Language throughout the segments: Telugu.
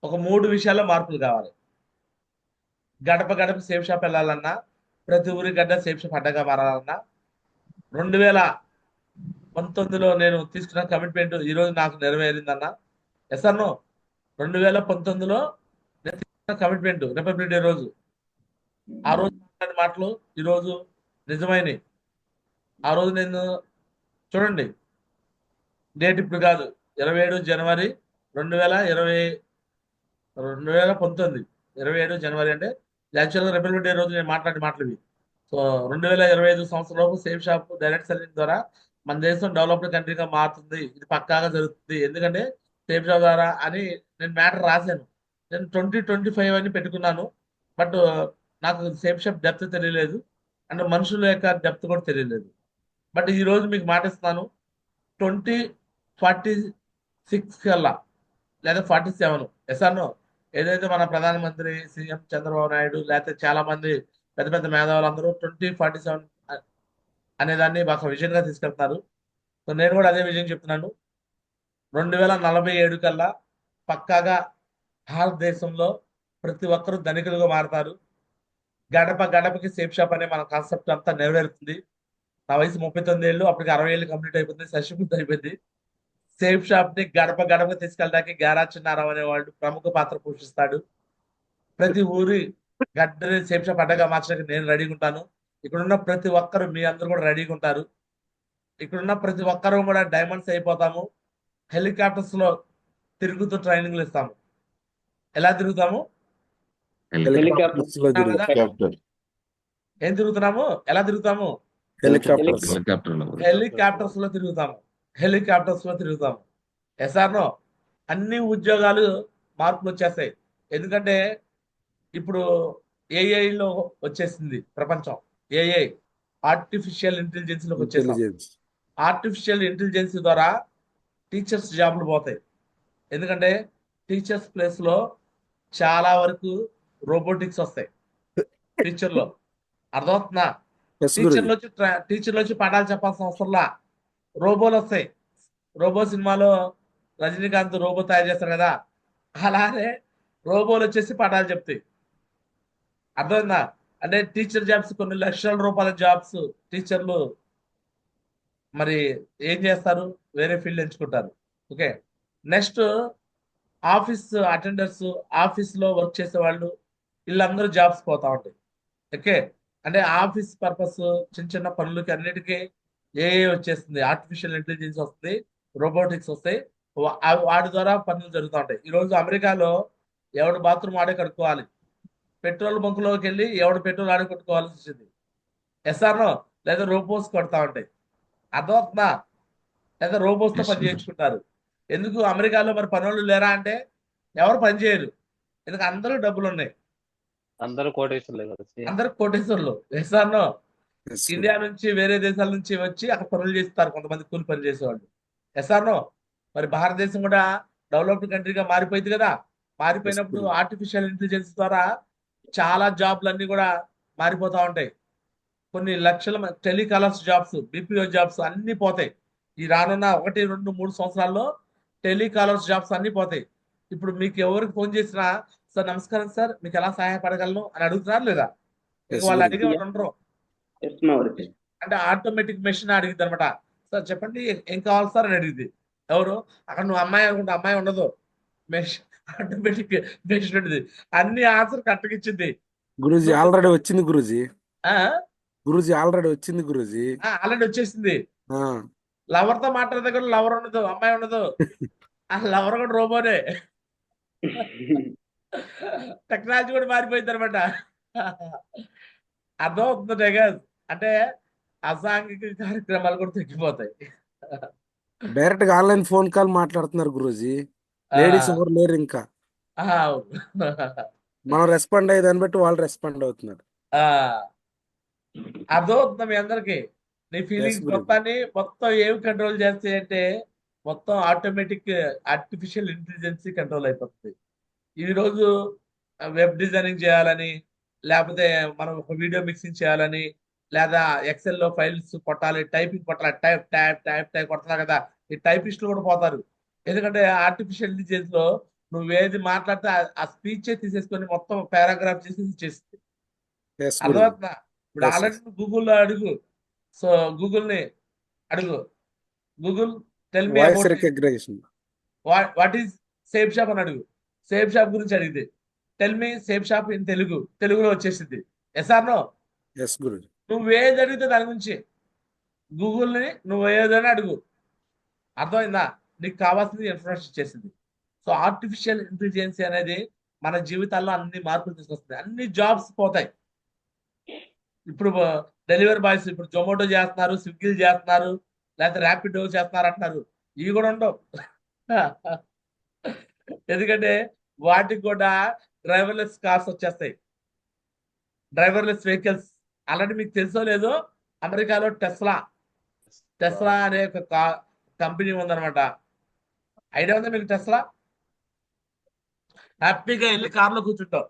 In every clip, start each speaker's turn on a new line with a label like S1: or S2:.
S1: ఒక 3 విషయాల్లో మార్పులు కావాలి. గడప గడప సేఫ్ షాప్ వెళ్ళాలన్నా, ప్రతి ఊరి గడ్డ సేఫ్ షాప్ అడ్డగా మారాలన్నా, 2019లో నేను తీసుకున్న కమిట్మెంట్ ఈ రోజు నాకు నెరవేరిందన్న. ఎస్ అన్నో 2019లో నేను తీసుకున్న కమిట్మెంట్ రిపబ్లిక్ డే రోజు, ఆ రోజు మాట్లాడిన మాటలు ఈ రోజు నిజమైనవి. ఆ రోజు నేను చూడండి, డేట్ ఇప్పుడు కాదు, 27 జనవరి 2020 2019, 27 జనవరి అంటే యాక్చువల్గా రిపబ్లిక్ డే రోజు నేను మాట్లాడిన మాటలు ఇవి. సో 2025 సంవత్సరంలోపు సేఫ్ షాప్ డైరెక్ట్ సెల్లింగ్ ద్వారా మన దేశం డెవలప్డ్ కంట్రీగా మారుతుంది. ఇది పక్కాగా జరుగుతుంది. ఎందుకంటే సేఫ్ షాప్ ద్వారా అని నేను మ్యాటర్ రాశాను. నేను 2025 అని పెట్టుకున్నాను. బట్ నాకు సేఫ్ షాప్ డెప్త్ తెలియలేదు, అండ్ మనుషుల యొక్క డెప్త్ కూడా తెలియలేదు. బట్ ఈ రోజు మీకు మాటిస్తున్నాను, 2046 కల్లా లేదా 47, ఎస్ఆర్నో, ఏదైతే మన ప్రధానమంత్రి సీఎం చంద్రబాబు నాయుడు లేకపోతే చాలా మంది పెద్ద పెద్ద మేధావులు అందరూ 2047 అనే దాన్ని ఒక విజన్ గా తీసుకెళ్తున్నారు. సో నేను కూడా అదే విజన్ చెప్తున్నాను. 2047 కల్లా పక్కాగా భారతదేశంలో ప్రతి ఒక్కరూ ధనికులుగా మారతారు. గడప గడపకి సేఫ్ షాప్ అనే మన కాన్సెప్ట్ అంతా నెరవేరుతుంది. నా వయసు 39 ఏళ్ళు, అప్పటికి 60 ఏళ్ళు కంప్లీట్ అయిపోతుంది, సశిపుద్ధి అయిపోయింది. సేఫ్ షాప్ ని గడప గడప తీసుకెళ్ళడానికి గారా చిన్నారావు అనేవాడు ప్రముఖ పాత్ర పోషిస్తాడు. ప్రతి ఊరి గడ్డని సేఫ్ షాప్ అడ్డగా మార్చడానికి నేను రెడీగా ఉంటాను. ఇక్కడున్న ప్రతి ఒక్కరు మీ అందరూ కూడా రెడీగా ఉంటారు. ఇక్కడున్న ప్రతి ఒక్కరు కూడా డైమండ్స్ అయిపోతాము. హెలికాప్టర్స్ లో తిరుగుతూ ట్రైనింగ్లు ఇస్తాము. ఎలా తిరుగుతాము?
S2: హెలికాప్టర్
S3: హెలికాప్టర్స్ లో
S1: కదా,
S3: హెలికాప్టర్
S1: ఏం తిరుగుతున్నాము? ఎలా తిరుగుతాము?
S3: హెలికాప్టర్స్
S1: హెలికాప్టర్స్ లో తిరుగుతాము. హెలికాప్టర్స్ లో తిరుగుతాము. ఎస్ఆర్నో అన్ని ఉద్యోగాలు మార్పులు వచ్చేస్తాయి. ఎందుకంటే ఇప్పుడు ఏఐలో వచ్చేసింది ప్రపంచం. ఏఐ, ఆర్టిఫిషియల్ ఇంటెలిజెన్స్ లోకి వచ్చేసాం.
S3: ఇంటెలిజెన్స్.
S1: ఆర్టిఫిషియల్ ఇంటెలిజెన్స్ ద్వారా టీచర్స్ జాబ్లు పోతాయి. ఎందుకంటే టీచర్స్ ప్లేస్ లో చాలా వరకు రోబోటిక్స్ వస్తాయి టీచర్లో. అర్థమవుతుందా?
S3: ఎస్ గురుజీ.
S1: టీచర్లు వచ్చి పాఠాలు చెప్పాల్సిన అవసరంలా రోబోలు వస్తాయి. రోబో సినిమాలో రజనీకాంత్ రోబో తయారు చేస్తారు కదా, అలానే రోబోలు వచ్చేసి పాఠాలు చెప్తాయి. అర్థమైందా? అంటే టీచర్ జాబ్స్ కొన్ని లక్షల రూపాయల జాబ్స్ టీచర్లు మరి ఏం చేస్తారు? వేరే ఫీల్డ్ ఎంచుకుంటారు. Okay, next office attenders, office లో వర్క్ చేసే వాళ్ళు, వీళ్ళందరూ జాబ్స్ పోతా ఉంటాయి. ఓకే, అంటే ఆఫీస్ పర్పస్ చిన్న చిన్న పనులకి అన్నిటికీ ఏఏ వచ్చేస్తుంది, ఆర్టిఫిషియల్ ఇంటెలిజెన్స్ వస్తుంది, రోబోటిక్స్ వస్తాయి. వాటి ద్వారా పనులు జరుగుతూ ఉంటాయి. ఈ రోజు అమెరికాలో ఎవడు బాత్రూమ్ ఆడే కడుక్కోవాలి, పెట్రోల్ బంకులోకి వెళ్ళి ఎవడు పెట్రోల్ ఆడే కొట్టుకోవాల్సి వచ్చింది. ఎస్ఆర్నో, లేదా రోబోస్ కొడతా ఉంటాయి. అర్థమవుతుందా? లేదా రోబోస్ తో పని చేయించుకుంటారు. ఎందుకు అమెరికాలో మరి పనులు లేరా అంటే ఎవరు పని చేయరు, ఎందుకు అందరూ డబ్బులు ఉన్నాయి,
S2: అందరూ కోటేశ్వర్లే కదా.
S1: అందరు కోటేశ్వర్లు. ఎస్ఆర్నో,
S3: ఎస్
S1: ఇండియా నుంచి వేరే దేశాల నుంచి వచ్చి అక్కడ పనులు చేస్తారు కొంతమంది కూలి పని చేసేవాళ్ళు. ఎస్ఆర్నో, మరి భారతదేశం కూడా డెవలప్డ్ కంట్రీగా మారిపోయింది కదా. మారిపోయినప్పుడు
S3: గురుజీ.
S1: ఆర్టిఫిషియల్ ఇంటెలిజెన్స్ ద్వారా చాలా జాబ్లు అన్ని కూడా మారిపోతా ఉంటాయి. కొన్ని లక్షల టెలికాలర్స్ జాబ్స్, బీపీఓ జాబ్స్ అన్ని పోతాయి. ఈ రానున్న 1, 2, 3 సంవత్సరాల్లో టెలికాలర్స్ జాబ్స్ అన్ని పోతాయి. ఇప్పుడు మీకు ఎవరికి ఫోన్ చేసినా, సార్ నమస్కారం సార్, మీకు ఎలా సహాయపడగలను అని అడుగుతున్నారు లేదా? ఇక
S3: ఎస్
S1: వాళ్ళు
S3: గురుజీ.
S1: అడిగే వాళ్ళు ఉండరు.
S2: ఎస్ మావృతి.
S1: అంటే ఆటోమేటిక్ మెషిన్ అడిగింది అనమాట. సార్ చెప్పండి ఏం కావాలి సార్ అని అడిగింది. ఎవరు? అక్కడ నువ్వు అమ్మాయి అనుకుంటే అమ్మాయి ఉండదు, మెషిన్, ఆటోమేటిక్ మెషిన్ ఉంటుంది. అన్ని ఆన్సర్ కరెక్ట్గా ఇచ్చింది.
S3: గురుజీ
S1: నువ్వు
S3: ఆల్రెడీ వచ్చింది గురుజీ.
S1: ఆ
S3: గురుజీ ఆల్రెడీ వచ్చింది గురుజీ.
S1: ఆల్రెడీ వచ్చేసింది.
S3: ఆ.
S1: లవర్ తో మాట్లాడితే కూడా లవర్ ఉండదు, అమ్మాయి ఉండదు. ఆ లవర్ కూడా రోబోనే. టెక్నాలజీ కూడా మారిపోయింది అనమాట. అర్థమవుతుంది కదా? అంటే అసాంఘిక కార్యక్రమాలు కూడా తగ్గిపోతాయి.
S3: డైరెక్ట్ గా ఆన్లైన్ ఫోన్ కాల్ మాట్లాడుతున్నారు గురుజీ.
S1: ఆ,
S3: లేడీస్ ఎవరు లేరు ఇంకా.
S1: అవును.
S3: మనం రెస్పాండ్ అయ్యే దాన్ని బట్టి వాళ్ళు రెస్పాండ్ అవుతున్నారు.
S1: ఆ, అర్థమవుతుంది మీ అందరికి. నీ
S3: ఎస్
S1: ఫీలింగ్స్
S3: గురుజీ.
S1: మొత్తం ఏమి కంట్రోల్ చేస్తాయి అంటే మొత్తం ఆటోమేటిక్ ఆర్టిఫిషియల్ ఇంటెలిజెన్స్ కంట్రోల్ అయిపోతుంది. ఈ రోజు వెబ్ డిజైనింగ్ చేయాలని, లేకపోతే మనం ఒక వీడియో మిక్సింగ్ చేయాలని, లేదా ఎక్సెల్ లో ఫైల్స్ కొట్టాలి, టైపింగ్ కొట్టాలి, టైప్ టైప్ టైప్ టైప్ కొడుతున్నారు కదా, ఈ టైపిస్టులు కూడా పోతారు. ఎందుకంటే ఆర్టిఫిషియల్ ఇంటెలిజెన్స్ లో నువ్వేది మాట్లాడితే ఆ స్పీచే తీసేసుకొని మొత్తం పారాగ్రాఫ్ చేసి ఇచ్చేస్తుంది.
S3: ఎస్ గురుజీ.
S1: అర్థమవుతుందా? ఇప్పుడు
S3: ఎస్
S1: ఆల్రెడీ నువ్వు గూగుల్లో అడుగు. సో గూగుల్ని అడుగు. Google tell me
S3: voice
S1: about
S3: recognition.
S1: What is safe shop అని అడుగు. సేఫ్ షాప్ గురించి అడిగితే tell me safe shop in తెలుగులో వచ్చేసింది. Yes or no?
S3: ఎస్ గురుజీ.
S1: నువ్వేది అడిగితే దాని గురించి గూగుల్ని నువ్వు ఏదైనా అడుగు. అర్థమైందా? నీకు కావాల్సింది ఇన్ఫర్మేషన్ ఇచ్చేసింది. సో ఆర్టిఫిషియల్ ఇంటెలిజెన్స్ అనేది మన జీవితాల్లో అన్ని మార్పులు తీసుకొస్తుంది. అన్ని జాబ్స్ పోతాయి. ఇప్పుడు డెలివరీ బాయ్స్ ఇప్పుడు జొమాటో చేస్తున్నారు, స్విగ్గీలు చేస్తున్నారు, లేకపోతే ర్యాపిడో చేస్తున్నారు అంటున్నారు. ఇవి కూడా ఉండవు. ఎందుకంటే వాటికి కూడా డ్రైవర్లెస్ కార్స్ వచ్చేస్తాయి, డ్రైవర్లెస్ వెహికల్స్. ఆల్రెడీ మీకు తెలుసో లేదో, అమెరికాలో టెస్లా అనే ఒక కంపెనీ ఉందన్నమాట. ఐడియా ఉందా మీకు టెస్లా? హ్యాపీగా వెళ్ళి కార్లో కూర్చుంటావు,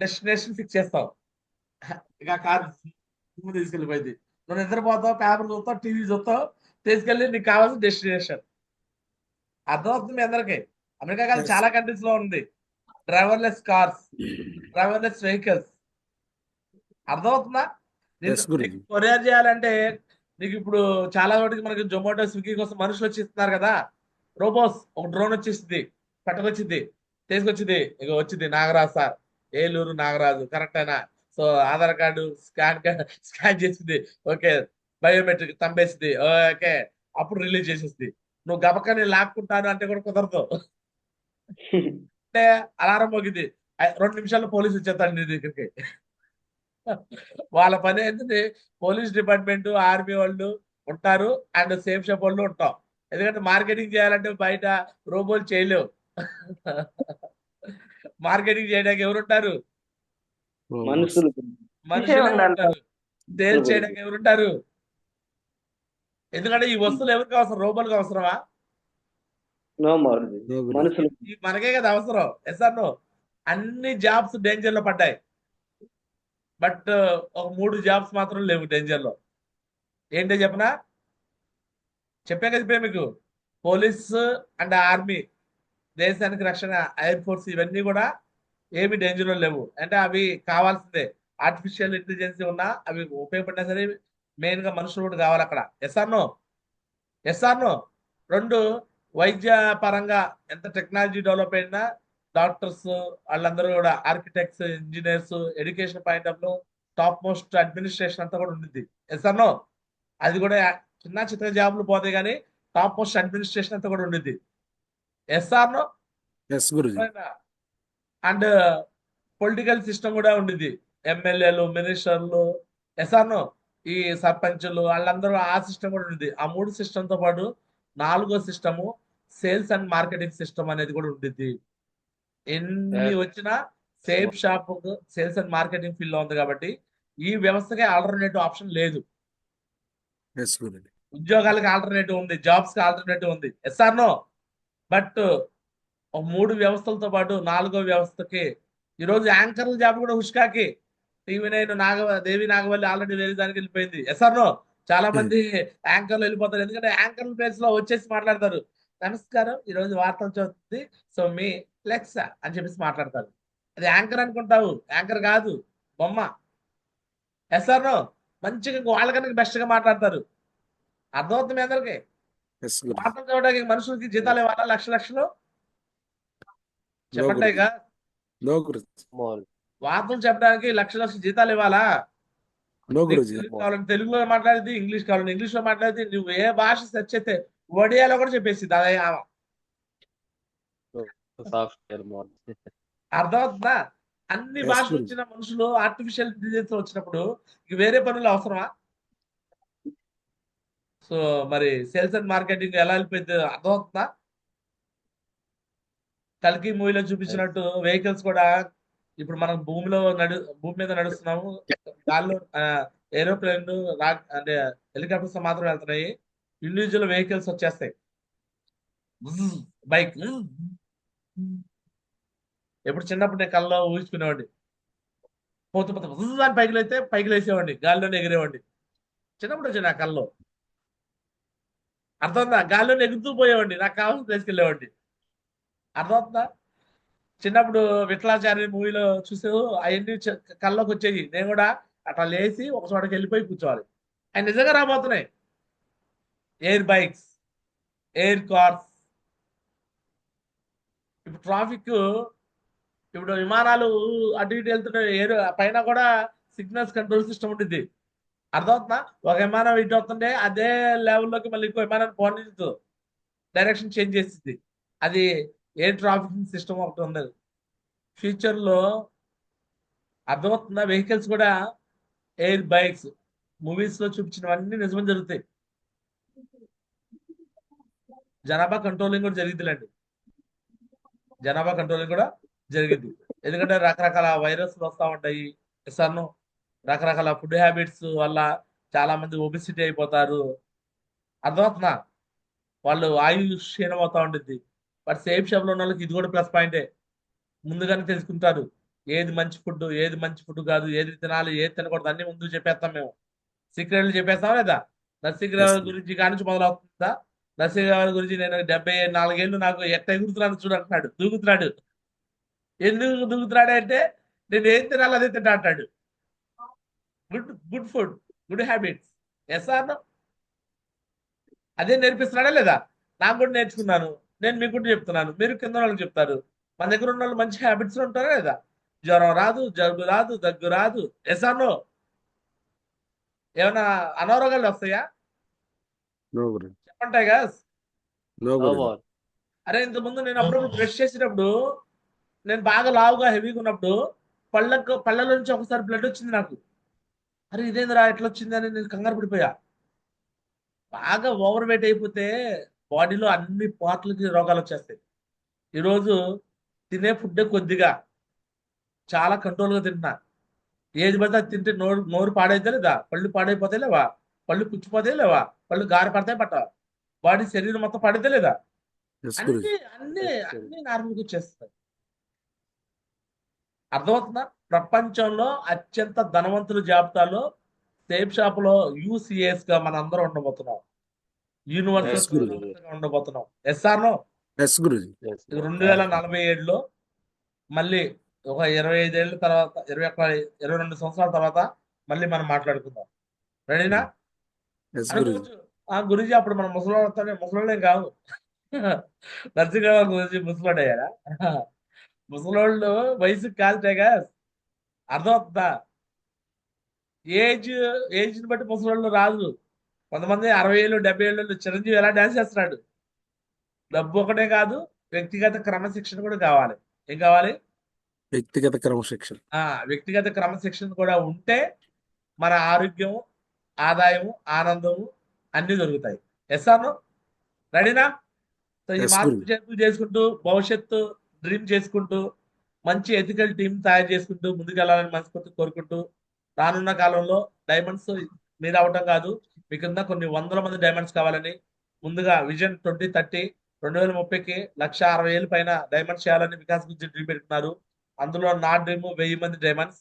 S1: డెస్టినేషన్ ఫిక్స్ చేస్తావు, ఇక కార్ తీసుకెళ్ళిపోయింది. నువ్వు నిద్రపోతావు, పేపర్ చూస్తావు, టీవీ చూస్తావు, తీసుకెళ్ళి నీకు కావాల్సిన డెస్టినేషన్. అర్థమవుతుంది మీ అందరికి? అమెరికా కాదు,
S3: Yes.
S1: చాలా కంట్రీస్ లో ఉంది డ్రైవర్లెస్ కార్స్, డ్రైవర్లెస్ వెహికల్స్. అర్థమవుతుందా?
S3: Yes, గురుజీ.
S1: నీకు కొరియర్ చేయాలంటే నీకు ఇప్పుడు చాలా వాటికి మనకి జొమాటో స్విగ్గీ కోసం మనుషులు వచ్చి ఇస్తున్నారు కదా, రోబోస్. ఒక డ్రోన్ వచ్చేసింది, పట్టుకొచ్చింది, తీసుకొచ్చింది, ఇక వచ్చింది నాగరాజు సార్, ఏలూరు నాగరాజు కరెక్టేనా? సో ఆధార్ కార్డు స్కాన్ చేసింది, ఓకే, బయోమెట్రిక్ తంబేసింది, ఓకే, అప్పుడు రిలీజ్ చేసేసింది. నువ్వు గబక్కని లాక్కుంటాను అంటే కూడా కుదరదు. అంటే అలారం మోగింది, 2 నిమిషాల్లో పోలీసు వచ్చేస్తాడు నీ దగ్గరికి. వాళ్ళ పని ఏంటంటే పోలీస్ డిపార్ట్మెంట్, ఆర్మీ వాళ్ళు ఉంటారు, అండ్ సేఫ్ షాప్ వాళ్ళు ఉంటాం. ఎందుకంటే మార్కెటింగ్ చేయాలంటే బయట రోబోలు చేయలేవు. మార్కెటింగ్ చేయడానికి ఎవరుంటారు?
S2: మనుషులు
S1: మనుషులే
S2: ఉండాలి.
S1: ఉంటారు. సేల్ చేయడానికి ఎవరుంటారు? ఎందుకంటే ఈ వస్తువులు ఎవరికి అవసరం? రోబోలకు అవసరమా?
S2: No more
S3: No, Guruji.
S2: మనుషులు
S1: మనకే కదా అవసరం. Yes or no? అన్ని జాబ్స్ డేంజర్ లో పడ్డాయి, బట్ ఒక 3 జాబ్స్ మాత్రం లేవు డేంజర్ లో. ఏంటో చెప్పనా? చెప్పే మీకు, పోలీస్ అండ్ ఆర్మీ, దేశానికి రక్షణ, ఎయిర్ ఫోర్స్, ఇవన్నీ కూడా ఏమి డేంజర్ లో లేవు. అంటే అవి కావాల్సిందే. ఆర్టిఫిషియల్ ఇంటెలిజెన్స్ ఉన్నా అవి ఉపయోగపడినా సరే మెయిన్ గా మనుషులు కూడా కావాలి అక్కడ. SR no? 2, వైద్య పరంగా ఎంత టెక్నాలజీ డెవలప్ అయినా డాక్టర్స్ వాళ్ళందరూ కూడా architects, engineers, education point of లో టాప్ మోస్ట్ అడ్మినిస్ట్రేషన్ అంతా కూడా ఉంటుంది. Yes or no? అది కూడా చిన్న జాబ్లు పోతాయి కానీ టాప్ మోస్ట్ అడ్మినిస్ట్రేషన్ అంతా కూడా ఉంటుంది. Yes or no?
S3: Yes Guruji.
S1: And political system కూడా ఉండిద్ది, ఎమ్మెల్యేలు, మినిస్టర్లు. Yes or no? ఈ సర్పంచులు వాళ్ళందరూ ఆ సిస్టమ్ కూడా ఉంటుంది. ఆ 3 సిస్టమ్ తో పాటు 4వ system sales and marketing system అనేది కూడా ఉంటుంది. ఎన్ని వచ్చినా safe shop sales and marketing field లో ఉంది కాబట్టి ఈ వ్యవస్థకి ఆల్టర్నేటివ్ ఆప్షన్ లేదు.
S3: ఎస్ గురుజీ.
S1: ఉద్యోగాలకు ఆల్టర్నేటివ్ ఉంది, జాబ్స్ కి ఆల్టర్నేటివ్ ఉంది. SR no? బట్ 3 వ్యవస్థలతో పాటు 4వ వ్యవస్థకి ఈరోజు యాంకర్ల జాబ్ కూడా హుష్కాకి. TV9 దేవి నాగవల్లి ఆల్రెడీ వేరే దానికి వెళ్ళిపోయింది. Yes or no? చాలా మంది యాంకర్లు వెళ్ళిపోతారు, ఎందుకంటే యాంకర్ల ప్లేస్ లో వచ్చేసి మాట్లాడతారు, నమస్కారం ఈ రోజు వార్తలు చదువుతుంది, సో మీ ఫ్లెక్స్ అని చెప్పేసి మాట్లాడతారు. అది యాంకర్ అనుకుంటావు, యాంకర్ కాదు, బొమ్మ. Yes or no? మంచిగా వాళ్ళకన్నా బెస్ట్ గా మాట్లాడతారు. అర్థమవుతుంది మీ అందరికి?
S3: ఎస్ గురుజీ.
S1: వార్తలు చదవడానికి మనుషులకి జీతాలు ఇవ్వాలా? లక్షలు చెప్పండి. ఇక
S3: నో గురుజీ.
S2: మోర్
S1: వార్తలు చెప్పడానికి లక్షల జీతాలు ఇవ్వాలా?
S3: నో గురుజీ.
S1: తెలుగు కావాలంటే తెలుగులో మాట్లాడేది, ఇంగ్లీష్ కావాలంటే ఇంగ్లీష్ లో మాట్లాడేది, నువ్వు ఏ భాష సెర్చ్ అయితే ఒడియాలో కూడా చెప్పేసింది అదే.
S2: సాఫ్ట్వేర్ మోర్
S1: అర్థమవుతుందా? అన్ని
S3: Yes,
S1: భాషలు
S3: గురుజీ.
S1: వచ్చిన మనుషులు ఆర్టిఫిషియల్ ఇంటెలిజెన్స్ వచ్చినప్పుడు ఇక వేరే పనులు అవసరమా? సో మరి సేల్స్ అండ్ మార్కెటింగ్ ఎలా వెళ్ళిపోయింది అర్థమవుతుందా? కల్కి మూవీలో చూపించినట్టు వెహికల్స్ కూడా ఇప్పుడు మనం భూమి మీద నడుస్తున్నాము, గాల్లో ఏరోప్లేన్, అంటే హెలికాప్టర్స్ మాత్రం వెళ్తున్నాయి, ఇండివిజువల్ వెహికల్స్ వచ్చేస్తాయి, బైక్. ఎప్పుడు చిన్నప్పుడు నేను కళ్ళలో ఊహించుకునేవాడిని, పోతూ అని పైకి లేసేవాడిని, గాల్లోనే ఎగిరేవాడిని. చిన్నప్పుడు వచ్చి నా కళ్ళలో అర్థమవుతుందా? గాల్లోనే ఎగురుతూ పోయేవాడిని, నాకు కావాల్సిన ప్లేస్కి వెళ్ళేవాడిని. అర్థమవుతుందా? చిన్నప్పుడు విఠలాచార్య మూవీలో చూసే అవన్నీ కళ్ళలోకి వచ్చేవి. నేను కూడా అట్లా లేచి ఒక చోటకి వెళ్ళిపోయి కూర్చోవాలి. అవి నిజంగా రాబోతున్నాయి. Air bikes, air cars. ఇప్పుడు ట్రాఫిక్, ఇప్పుడు విమానాలు అటు ఇటు వెళ్తున్నాయి. ఎయిర్ పైన కూడా సిగ్నల్స్ కంట్రోల్ సిస్టమ్ ఉంటుంది. అర్థమవుతుందా? ఒక విమానం ఇటు వస్తుంటే అదే లెవెల్లోకి మళ్ళీ ఇంకో విమానం పోనిస్తూ డైరెక్షన్ చేంజ్ చేసింది. అది ఎయిర్ ట్రాఫిక్ సిస్టమ్ ఒకటి ఉంది. ఫ్యూచర్ లో అర్థమవుతుందా? వెహికల్స్ కూడా ఎయిర్ బైక్స్. మూవీస్ లో చూపించినవన్నీ నిజమని జరుగుతాయి. జనాభా కంట్రోలింగ్ కూడా జరిగిద్దిలేండి. జనాభా కంట్రోలింగ్ కూడా జరిగింది. ఎందుకంటే రకరకాల వైరస్లు వస్తూ ఉంటాయి. సన్ను రకరకాల ఫుడ్ హ్యాబిట్స్ వల్ల చాలా మంది ఒబిసిటీ అయిపోతారు. అర్థమవుతుందా? వాళ్ళు ఆయుష్ క్షీణం అవుతా ఉంటుంది. బట్ సేఫ్ షాప్ లో ఉన్న వాళ్ళకి ఇది కూడా ప్లస్ పాయింటే. ముందుగానే తెలుసుకుంటారు ఏది మంచి ఫుడ్, ఏది మంచి ఫుడ్ కాదు, ఏది తినాలి, ఏది తినకూడదు అన్ని ముందు చెప్పేస్తాం మేము. సీక్రెట్లు చెప్పేస్తాం లేదా? నరసింహరావు గురించి కానించి మొదలవుతుందా? నరసింహరావు గురించి నేను 74 ఏళ్ళు నాకు ఎట్ట ఎగురుతున్నాను చూడంటున్నాడు, దూకుతున్నాడు. ఎందుకు దూకుతున్నాడు అంటే నేను ఏం తినాలి అదే తింటా అంటాడు. Good good food, good habits. Yes or no? అదే నేర్పిస్తున్నాడా లేదా? నాకు కూడా నేర్చుకున్నాను. నేను మీకు కూడా చెప్తున్నాను, మీరు కింద వాళ్ళకి చెప్తారు. మన దగ్గర ఉన్న వాళ్ళు మంచి హ్యాబిట్స్ ఉంటారా లేదా? జ్వరం రాదు, జలుబు రాదు, దగ్గు రాదు. Yes or no? ఏమైనా అనారోగ్యాలు వస్తాయా?
S3: నో గురుజీ.
S1: చెప్పంటాయి కదా.
S3: No
S2: No
S3: Guruji.
S2: more.
S1: అరే ఇంతకుముందు నేను అప్పుడప్పుడు బ్రష్ చేసేటప్పుడు, నేను బాగా లావుగా హెవీగా ఉన్నప్పుడు పళ్ళలో నుంచి ఒకసారి బ్లడ్ వచ్చింది నాకు. అరే ఇదేందిరా ఎట్లా వచ్చింది అని నేను కంగారు పడిపోయా. బాగా ఓవర్ వెయిట్ అయిపోతే బాడీలో అన్ని పార్ట్లకి రోగాలు వచ్చేస్తాయి. ఈరోజు తినే ఫుడ్ కొద్దిగా చాలా కంట్రోల్గా తింటున్నా. ఏది పడితే అది తింటే నోరు నోరు పాడైతే లేదా? పళ్ళు పాడైపోతాయి లేవా? పళ్ళు పుచ్చిపోతాయి లేవా? పళ్ళు గార పడతాయి పట్ట? బాడీ శరీరం మొత్తం పడితే లేదా?
S3: ఎస్
S1: అన్ని
S3: గురుజీ.
S1: అన్ని
S2: Yes, sir.
S1: అన్ని నార్మల్గా వచ్చేస్తాయి. అర్థమవుతుందా? ప్రపంచంలో అత్యంత ధనవంతుల జాబితాలో సేఫ్ షాప్ లో యూసిఎస్ గా మన అందరం ఉండబోతున్నాం. Universal
S3: Yes, Guru.
S1: గా ఉండబోతున్నాం. ఎస్ఆర్నో?
S3: ఎస్ గురుజీ.
S2: Yes, sir.
S1: 2047లో మళ్ళీ ఒక 25 ఏళ్ళ తర్వాత, 22 సంవత్సరాల తర్వాత మళ్ళీ మనం మాట్లాడుకుందాం. రెడీనా?
S3: ఎస్ గురుజీ.
S1: అనుకోవచ్చు గురుజీ అప్పుడు మనం ముసలోళ్ళేం కావు. నరసింహరావు గురించి ముసలోడు అయ్యారా? ముసలోళ్ళు వయసుకి కాదుటేగా. అర్థమవుతుందా? ఏజ్ ఏజ్ని బట్టి ముసలోళ్ళు రాదు. కొంతమంది 60 ఏళ్ళు 70 ఏళ్ళు చిరంజీవి ఎలా డాన్స్ చేస్తున్నాడు. డబ్బు ఒకటే కాదు, వ్యక్తిగత క్రమశిక్షణ కూడా కావాలి. ఏం కావాలి?
S3: వ్యక్తిగత క్రమశిక్షణ.
S1: వ్యక్తిగత క్రమశిక్షణ కూడా ఉంటే మన ఆరోగ్యం, ఆదాయం, ఆనందము అన్ని దొరుకుతాయి. Yes or no? రెడీనా? సో ఈ
S3: Yes,
S1: మార్పు
S3: Guru.
S1: చేతులు చేసుకుంటూ భవిష్యత్తు డ్రీమ్ చేసుకుంటూ మంచి ఎథికల్ టీం తయారు చేసుకుంటూ ముందుకెళ్ళాలని మనస్ఫూర్తి కోరుకుంటూ, రానున్న కాలంలో డైమండ్స్ మీరు అవటం కాదు, మీ కింద కొన్ని వందల మంది డైమండ్స్ కావాలని ముందుగా విజన్ 2030 2030కి 1,60,000 పైన డైమండ్స్ చేయాలని వికాస్ గురించి డ్రీమ్ పెట్టుకున్నారు. అందులో నా డ్రీమ్ 1000 మంది డైమండ్స్.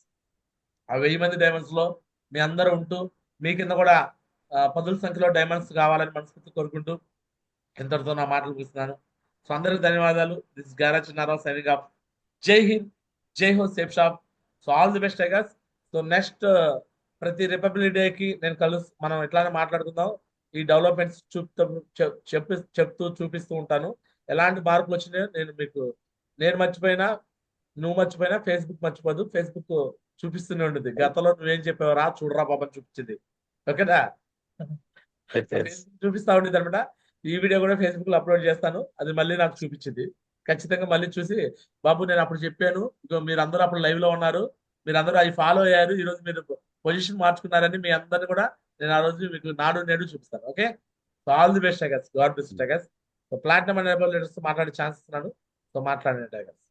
S1: ఆ 1000 మంది డైమండ్స్ లో మీ అందరూ ఉంటూ మీ కింద కూడా పదుల సంఖ్యలో డైమండ్స్ కావాలని మనస్ఫూర్తి కోరుకుంటూ ఇంతటితో నా మాటలు ముగిస్తున్నాను. సో అందరికి ధన్యవాదాలు. దిస్ గారా చిన్నారావు సైనింగ్ ఆఫ్. జై హింద్, జై హో safe shop. So all the best tigers. So next ప్రతి రిపబ్లిక్ డేకి మనం ఎట్లానే మాట్లాడుకుందాం. ఈ డెవలప్మెంట్స్ చెప్తూ చూపిస్తూ ఉంటాను. ఎలాంటి మార్పులు వచ్చినాయో నేను మర్చిపోయినా, నువ్వు మర్చిపోయినా ఫేస్బుక్ మర్చిపోదు. ఫేస్బుక్ చూపిస్తూనే ఉంటుంది. గతంలో నువ్వేం చెప్పావరా చూడరా బాబా చూపించింది. ఓకేనా?
S2: Yes, yes.
S1: ఫేస్బుక్ చూపిస్తా ఉండేది అనమాట. ఈ వీడియో కూడా ఫేస్బుక్ లో అప్లోడ్ చేస్తాను. అది మళ్ళీ నాకు చూపించింది. ఖచ్చితంగా మళ్ళీ చూసి బాబు నేను అప్పుడు చెప్పాను, ఇగో మీరు అందరూ అప్పుడు లైవ్ లో ఉన్నారు, మీరు అందరూ అవి ఫాలో అయ్యారు, ఈ రోజు మీరు పొజిషన్ మార్చుకున్నారని మీ అందరిని కూడా నేను ఆ రోజు మీకు నాడు నేడు చూపిస్తాను. Okay? So all the best tigers. God bless tigers. So platinum అనే లీడర్స్ మాట్లాడే ఛాన్స్ ఇస్తున్నాను. సో మాట్లాడండి టైగర్స్.